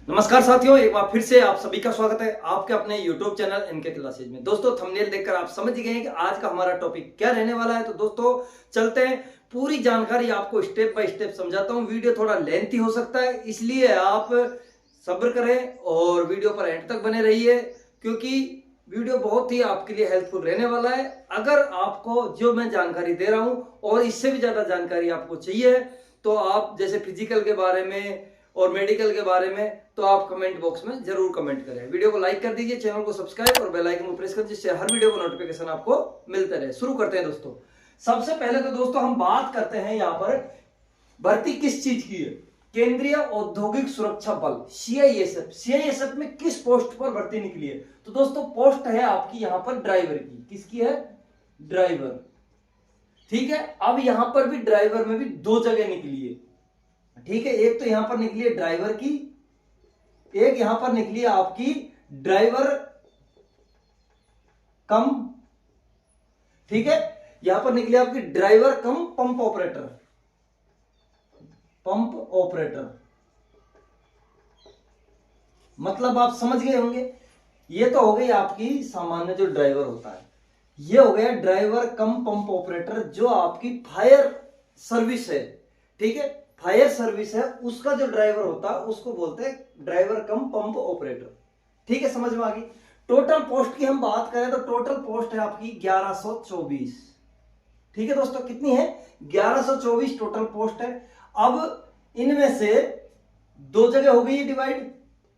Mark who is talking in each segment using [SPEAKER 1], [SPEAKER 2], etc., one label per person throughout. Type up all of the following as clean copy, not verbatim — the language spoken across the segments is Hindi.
[SPEAKER 1] नमस्कार साथियों, एक बार फिर से आप सभी का स्वागत है आपके अपने YouTube चैनल एनके क्लासेज में। दोस्तों थंबनेल देखकर आप समझ गए हैं कि आज का हमारा टॉपिक क्या रहने वाला है। तो दोस्तों चलते हैं, पूरी जानकारी आपको स्टेप बाय स्टेप समझाता हूं। वीडियो थोड़ा लेंथी हो सकता है, इसलिए आप सब्र करें और वीडियो पर एंड तक बने रहिए, क्योंकि वीडियो बहुत ही आपके लिए हेल्पफुल रहने वाला है। अगर आपको जो मैं जानकारी दे रहा हूं और इससे भी ज्यादा जानकारी आपको चाहिए, तो आप जैसे फिजिकल के बारे में और मेडिकल के बारे में, तो आप कमेंट बॉक्स में जरूर कमेंट करें। वीडियो को लाइक कर दीजिए, चैनल को सब्सक्राइब और बेल आइकन को प्रेस कर दीजिए, जिससे हर वीडियो को नोटिफिकेशन आपको मिलते रहे। शुरू करते हैं दोस्तों। सबसे पहले तो दोस्तों हम बात करते हैं यहाँ पर भर्ती किस चीज की है। केंद्रीय औद्योगिक सुरक्षा बल सीआईएसएफ। सीआईएसएफ में किस पोस्ट पर भर्ती निकली है? तो दोस्तों पोस्ट है आपकी यहाँ पर ड्राइवर की। किसकी है? ड्राइवर। ठीक है, अब यहां पर भी ड्राइवर में भी दो जगह निकली है। ठीक है, एक तो यहां पर निकली है ड्राइवर की, एक यहां पर निकली है आपकी ड्राइवर कम, ठीक है, यहां पर निकली आपकी ड्राइवर कम पंप ऑपरेटर। पंप ऑपरेटर मतलब आप समझ गए होंगे। ये तो हो गई आपकी सामान्य जो ड्राइवर होता है, ये हो गया ड्राइवर कम पंप ऑपरेटर, जो आपकी फायर सर्विस है। ठीक है, फायर सर्विस है, उसका जो ड्राइवर होता है उसको बोलते हैं ड्राइवर कम पंप ऑपरेटर। ठीक है, समझ में आ गई। टोटल पोस्ट की हम बात करें तो टोटल पोस्ट है आपकी 1124। ठीक है दोस्तों, कितनी है? 1124 टोटल पोस्ट है। अब इनमें से दो जगह हो गई डिवाइड।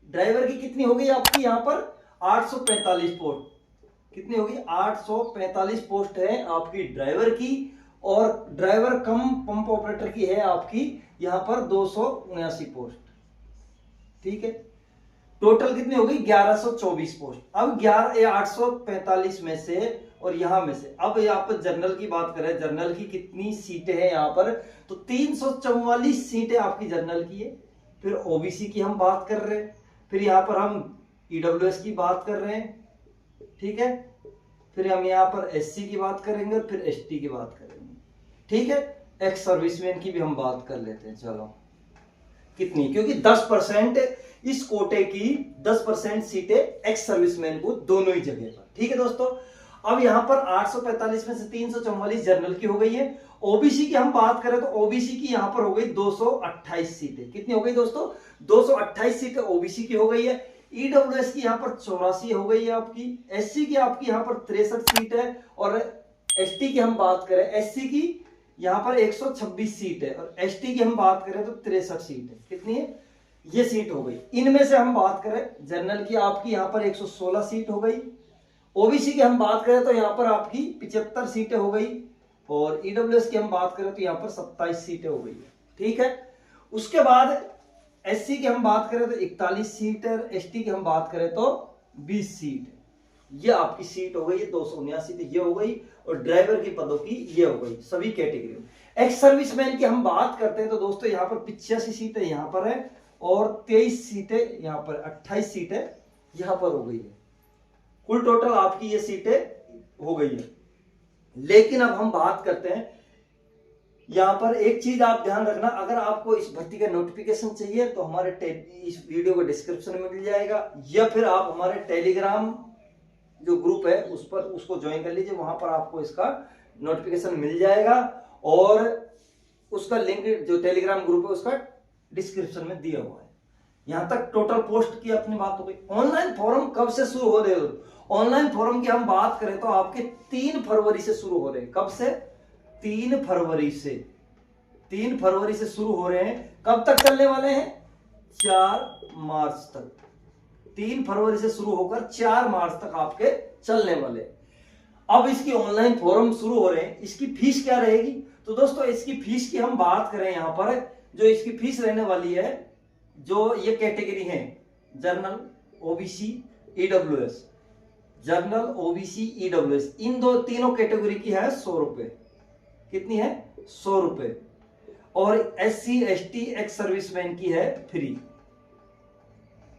[SPEAKER 1] ड्राइवर की कितनी हो गई आपकी यहां पर? 845 पोस्ट। कितनी होगी? 845 पोस्ट है आपकी ड्राइवर की, और ड्राइवर कम पंप ऑपरेटर की है आपकी यहां पर 279 पोस्ट। ठीक है, टोटल कितनी होगी? 1124 पोस्ट। अब 845 में से और यहां में से, अब यहां पर जनरल की बात करें, जनरल की कितनी सीटें हैं यहां पर? तो 344 सीटें आपकी जनरल की है। फिर ओबीसी की हम बात कर रहे हैं, फिर यहां पर हम ईडब्ल्यूएस की बात कर रहे हैं। ठीक है, फिर हम यहां पर एससी की बात करेंगे और फिर एसटी की बात करेंगे। ठीक है, एक्स सर्विसमैन की भी हम बात कर लेते हैं। चलो कितनी? क्योंकि 10% इस कोटे की 10% सीटें एक्स सर्विसमैन को दोनों ही जगह पर। ठीक है दोस्तों, अब यहां पर 845 में से 344 जनरल की हो गई है। ओबीसी की हम बात करें तो ओबीसी की यहां पर हो गई 228 सीटें। कितनी हो गई दोस्तों? 228 सीटें ओबीसी की हो गई है। ईडब्ल्यूएस की यहां पर 84 हो गई है आपकी। एससी की आपकी यहां पर 63 सीट है, और एसटी की हम बात करें, एससी की यहां पर 126 सीट है, और एसटी की हम बात करें तो 63 सीट है। कितनी है? ये सीट हो गई। इनमें से हम बात करें जनरल की, आपकी यहां पर 116 सीट हो गई। ओबीसी की हम बात करें तो यहां पर आपकी 75 सीटें हो गई, और ईडब्ल्यूएस की हम बात करें तो यहां पर 27 सीटें हो गई है। ठीक है, उसके बाद एससी की हम बात करें तो 41 सीट है, एसटी की हम बात करें तो 20 सीट है। ये आपकी सीट हो गई, 279 ये हो गई, और ड्राइवर की पदों की ये हो गई सभी कैटेगरी में। एक्स सर्विसमैन की हम बात करते हैं तो दोस्तों यहां पर 85 सीटें यहां पर है, और 23 सीटें यहां पर, 28 सीटें यहां पर हो गई है। कुल टोटल आपकी ये सीटें हो गई है। लेकिन अब हम बात करते हैं, यहां पर एक चीज आप ध्यान रखना, अगर आपको इस भर्ती का नोटिफिकेशन चाहिए तो हमारे इस वीडियो को डिस्क्रिप्शन में मिल जाएगा, या फिर आप हमारे टेलीग्राम जो ग्रुप है उस पर उसको ज्वाइन कर लीजिए, वहां पर आपको इसका नोटिफिकेशन मिल जाएगा, और उसका लिंक जो टेलीग्राम ग्रुप है उसका डिस्क्रिप्शन में दिया हुआ है। यहां तक टोटल पोस्ट की अपनी बात हो गई। ऑनलाइन फॉर्म कब से शुरू हो रहे हो? ऑनलाइन फॉर्म की हम बात करें तो आपके 3 फरवरी से शुरू हो रहे हैं। कब से? 3 फरवरी से। 3 फरवरी से शुरू हो रहे हैं। कब तक चलने वाले हैं? 4 मार्च तक। 3 फरवरी से शुरू होकर 4 मार्च तक आपके चलने वाले। अब इसकी ऑनलाइन फॉर्म शुरू हो रहे हैं। इसकी फीस क्या रहेगी? तो दोस्तों इसकी फीस की हम बात करें, यहां पर जो इसकी फीस रहने वाली है, जो ये कैटेगरी है general, OBC, EWS, general, OBC, EWS, इन तीनों कैटेगरी की है 100 रुपए। कितनी है? 100 रुपए। और एससी, एसटी, एक्स सर्विसमैन की है फ्री।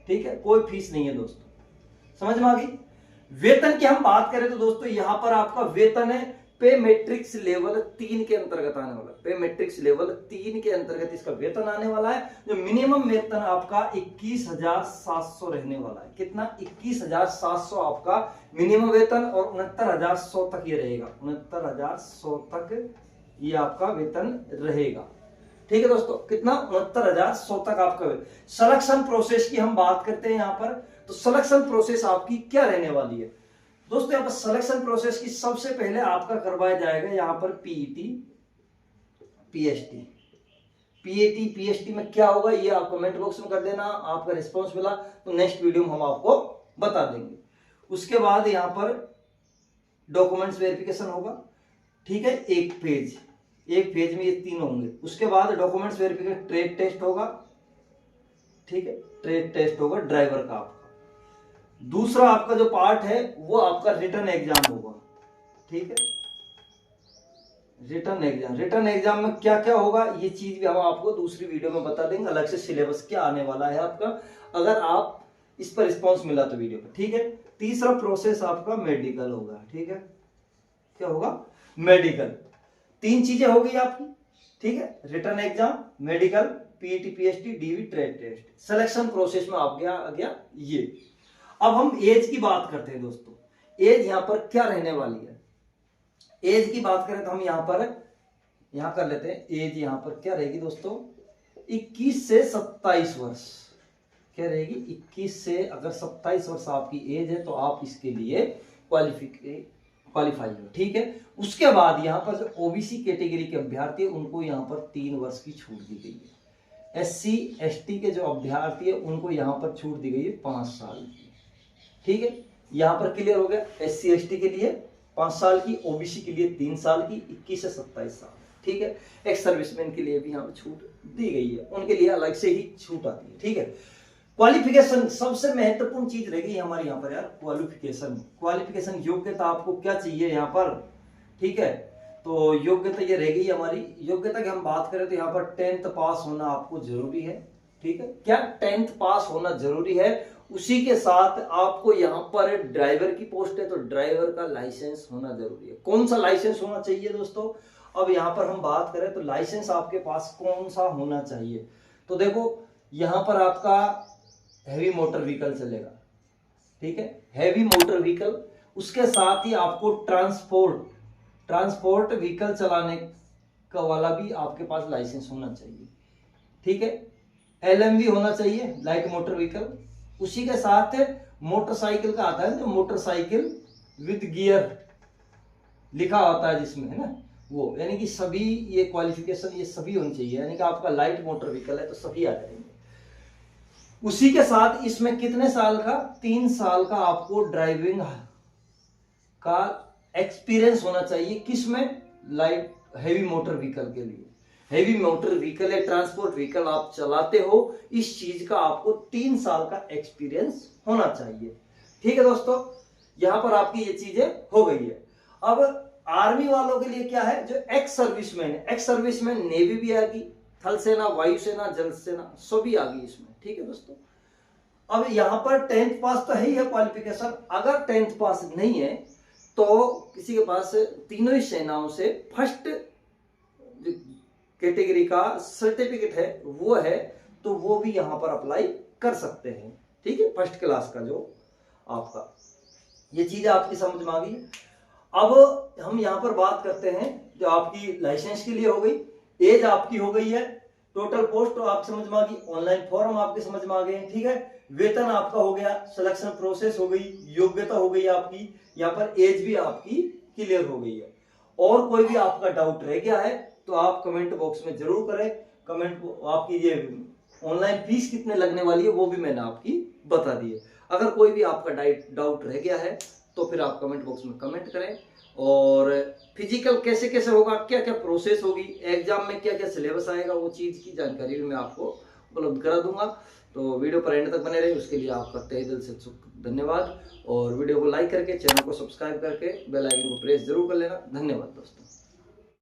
[SPEAKER 1] ठीक है, कोई फीस नहीं है दोस्तों। समझ में आ गई? वेतन की हम बात करें तो दोस्तों यहां पर आपका वेतन है पे मैट्रिक्स लेवल 3 के अंतर्गत आने वाला है। पे मैट्रिक्स लेवल 3 के अंतर्गत इसका वेतन आने वाला है, जो मिनिमम वेतन आपका 21,700 रहने वाला है। कितना? 21,700 आपका मिनिमम वेतन, और 69,100 तक ये रहेगा। 69,100 तक ये आपका वेतन रहेगा। ठीक है दोस्तों, कितना? 69,100 तक आपका वेतन। सिलेक्शन प्रोसेस की हम बात करते हैं यहाँ पर, तो सिलेक्शन प्रोसेस आपकी क्या रहने वाली है दोस्तों? यहाँ पर सिलेक्शन प्रोसेस की सबसे पहले आपका करवाया जाएगा यहाँ पर पीईटी पीएचटी। पीएटी पीएचटी में क्या होगा ये आप कमेंट बॉक्स में कर देना। आपका रिस्पॉन्स मिला तो नेक्स्ट वीडियो में हम आपको बता देंगे। उसके बाद यहाँ पर डॉक्यूमेंट्स वेरिफिकेशन होगा। ठीक है, एक पेज में ये 3 होंगे। उसके बाद डॉक्यूमेंट्स वेरिफिकेशन, ट्रेड टेस्ट होगा। ठीक है, ट्रेड टेस्ट होगा ड्राइवर का आपका। दूसरा आपका जो पार्ट है वो आपका रिटर्न एग्जाम होगा। ठीक है, रिटर्न एग्जाम में क्या क्या होगा ये चीज भी हम आपको दूसरी वीडियो में बता देंगे। अलग से सिलेबस क्या आने वाला है आपका, अगर आप इस पर रिस्पॉन्स मिला तो वीडियो पर। ठीक है, तीसरा प्रोसेस आपका मेडिकल होगा। ठीक है, क्या होगा? मेडिकल। 3 चीजें होगी आपकी। ठीक है, written exam, medical, PET PHT, DV, trade test. Selection process में आप आ गया ये। अब हम एज की बात करते हैं दोस्तों। एज यहां पर क्या रहने वाली है? एज की बात करें तो हम यहां कर लेते हैं। एज यहां पर क्या रहेगी दोस्तों? 21 से 27 वर्ष। क्या रहेगी? 21 से अगर 27 वर्ष आपकी एज है तो आप इसके लिए क्वालिफाई हो। ठीक है, उसके बाद यहां पर जो ओबीसी कैटेगरी के अभ्यर्थी है उनको यहां पर 3 वर्ष की छूट दी गई है। एससी एसटी के जो अभ्यर्थी है उनको यहां पर छूट दी गई है 5 साल की। ठीक है, यहां पर क्लियर हो गया। एससी एसटी के लिए 5 साल की, ओबीसी के लिए 3 साल की, 21 से 27 साल। ठीक है, एक्स सर्विसमैन के लिए भी यहाँ पर छूट दी गई है, उनके लिए अलग से ही छूट आती है। ठीक है, क्वालिफिकेशन सबसे महत्वपूर्ण चीज रहेगी हमारी यहाँ पर यार। क्वालिफिकेशन योग्यता आपको क्या चाहिए यहाँ पर? ठीक है, तो योग्यता ये रहेगी हमारी। योग्यता की हम बात करें तो यहाँ पर 10th पास होना आपको जरूरी है। ठीक है, क्या 10th पास होना जरूरी है? उसी के साथ आपको यहाँ पर ड्राइवर की पोस्ट है तो ड्राइवर का लाइसेंस होना जरूरी है। कौन सा लाइसेंस होना चाहिए दोस्तों? अब यहाँ पर हम बात करें तो लाइसेंस आपके पास कौन सा होना चाहिए? तो देखो यहाँ पर आपका हैवी मोटर व्हीकल चलेगा। ठीक है, हैवी मोटर व्हीकल। उसके साथ ही आपको ट्रांसपोर्ट व्हीकल चलाने का वाला भी आपके पास लाइसेंस होना चाहिए। ठीक है, एलएमवी होना चाहिए, लाइट मोटर व्हीकल। उसी के साथ मोटरसाइकिल का आता है जो मोटरसाइकिल विद गियर लिखा होता है जिसमें, है ना वो, यानी कि सभी ये क्वालिफिकेशन ये सभी होनी चाहिए। यानी कि आपका लाइट मोटर व्हीकल है तो सभी आ जाएंगे। उसी के साथ इसमें कितने साल का? 3 साल का आपको ड्राइविंग का एक्सपीरियंस होना चाहिए। किसमें? लाइट हैवी मोटर व्हीकल के लिए। हैवी मोटर व्हीकल या ट्रांसपोर्ट व्हीकल आप चलाते हो, इस चीज का आपको 3 साल का एक्सपीरियंस होना चाहिए। ठीक है दोस्तों, यहां पर आपकी ये चीजें हो गई है। अब आर्मी वालों के लिए क्या है? जो एक्स सर्विसमैन नेवी भी आ गई, थल सेना, वायुसेना, जल सेना सभी आ गई इसमें। ठीक है दोस्तों, अब यहां पर 10th पास तो है ही है क्वालिफिकेशन। अगर 10th पास नहीं है तो किसी के पास तीनों ही सेनाओं से फर्स्ट कैटेगरी का सर्टिफिकेट है वो है, तो वो भी यहां पर अप्लाई कर सकते हैं। ठीक है, फर्स्ट क्लास का जो आपका, ये चीज आपकी समझ में आ गई। अब हम यहां पर बात करते हैं जो आपकी लाइसेंस के लिए हो गई, एज आपकी हो गई है, टोटल पोस्ट तो आप समझ में आ गई, ऑनलाइन फॉर्म आपके समझ में आ गए। ठीक है, वेतन आपका हो गया, सिलेक्शन प्रोसेस हो गई, योग्यता हो गई आपकी, यहाँ पर एज भी आपकी क्लियर हो गई है। और कोई भी आपका डाउट रह गया है तो आप कमेंट बॉक्स में जरूर करें। कमेंट आपकी ये ऑनलाइन फीस कितने लगने वाली है वो भी मैंने आपकी बता दी है। अगर कोई भी आपका डाउट रह गया है तो फिर आप कमेंट बॉक्स में कमेंट करें। और फिजिकल कैसे कैसे होगा, क्या क्या प्रोसेस होगी, एग्जाम में क्या क्या सिलेबस आएगा, वो चीज की जानकारी भी मैं आपको उपलब्ध करा दूंगा। तो वीडियो पर एंड तक बने रहे, उसके लिए आपका तहे दिल से धन्यवाद। और वीडियो को लाइक करके, चैनल को सब्सक्राइब करके बेल आइकन को प्रेस जरूर कर लेना। धन्यवाद दोस्तों।